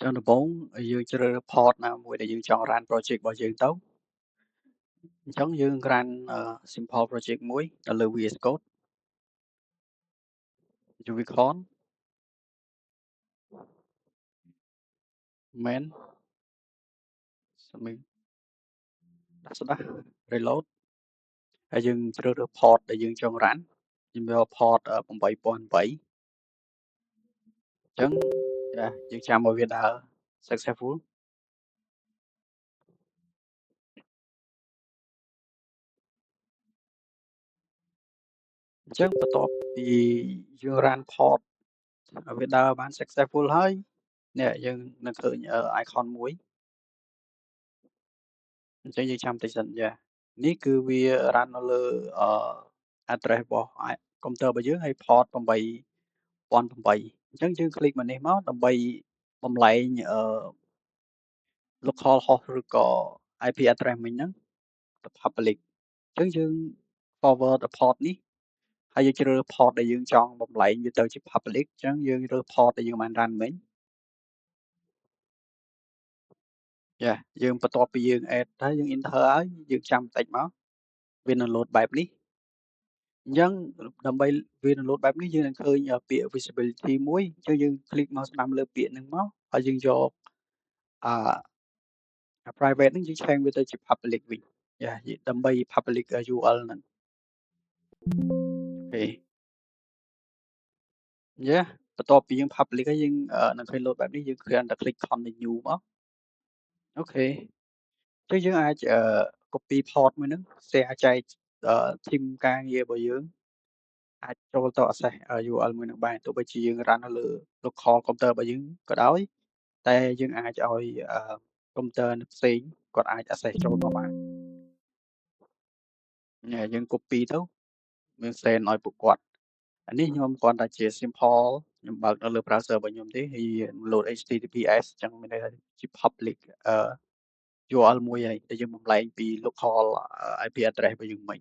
ចឹងដំបូងយើងជ្រើសរើស port ណាមួយដែលយើងចង់ run project របស់យើងទៅអញ្ចឹងយើង run simple project មួយនៅលើ VS Code Unicron main សម្រាប់ដាស់ reload ហើយយើងជ្រើសរើស port ដែលយើងចង់ run ខ្ញុំយក port 8008អញ្ចឹងយើងចាំឲ្យវាដើរ successful អញ្ចឹងបន្ទាប់ពីយើង run port ឲ្យវាដើរបាន successful ហើយនេះយើងនឹងឃើញicon មួយអញ្ចឹងយើងចាំតិចសិននេះគឺវា run នៅលើaddress របស់កុំព្យូទ័ររបស់យើងហើយ port 8008អញ្ចឹងយើង click មកនេះមកដើម្បីបំលែងlocal host ឬក៏ IP address មិញហ្នឹងទៅ public អញ្ចឹងយើង forward port នេះហើយយើងជ្រើស port ដែលយើងចង់បំលែងវាទៅជា public អញ្ចឹងយើងរើស port ដែលយើងបាន run មិញយើងបន្ទាប់ពីយើង add ហើយយើង enter ហើយយើងចាំបន្តិចមកវានឹង load បែបនេះអញ្ចឹងដើម្បីវានឹង load បែបនេះយើងនឹងឃើញពាក្យ visibility មួយអញ្ចឹងយើង click មកស្ដាំលើពាក្យហ្នឹងមកហើយយើងយកអា private ហ្នឹងយើងឆេងវាទៅជា public វិញដើម្បី public URL ហ្នឹងអូខេបន្ទាប់ពីយើង public ហើយយើងនឹងឃើញ load បែបនេះយើងគ្រាន់តែ click continue មកអូខេអញ្ចឹងយើងអាចcopy port មួយហ្នឹង share ចែកteam ការងាររបស់យើងអាចចូលទៅ access URL មួយហ្នឹងបានទោះបីជាយើង run នៅលើ local កុំព្យូទ័ររបស់យើងក៏ដោយតែយើងអាចឲ្យកុំព្យូទ័រផ្សេងគាត់អាច access ចូលមកបានយើង copy ទៅយើង send ឲ្យពួកគាត់អានេះខ្ញុំគ្រាន់តែជា simple ខ្ញុំបើកនៅលើ browser របស់ខ្ញុំទេហើយ load HTTPS អញ្ចឹងមានន័យថាជា public URL មួយហើយដែលយើងបំលែងពី local IP address របស់យើងមិញ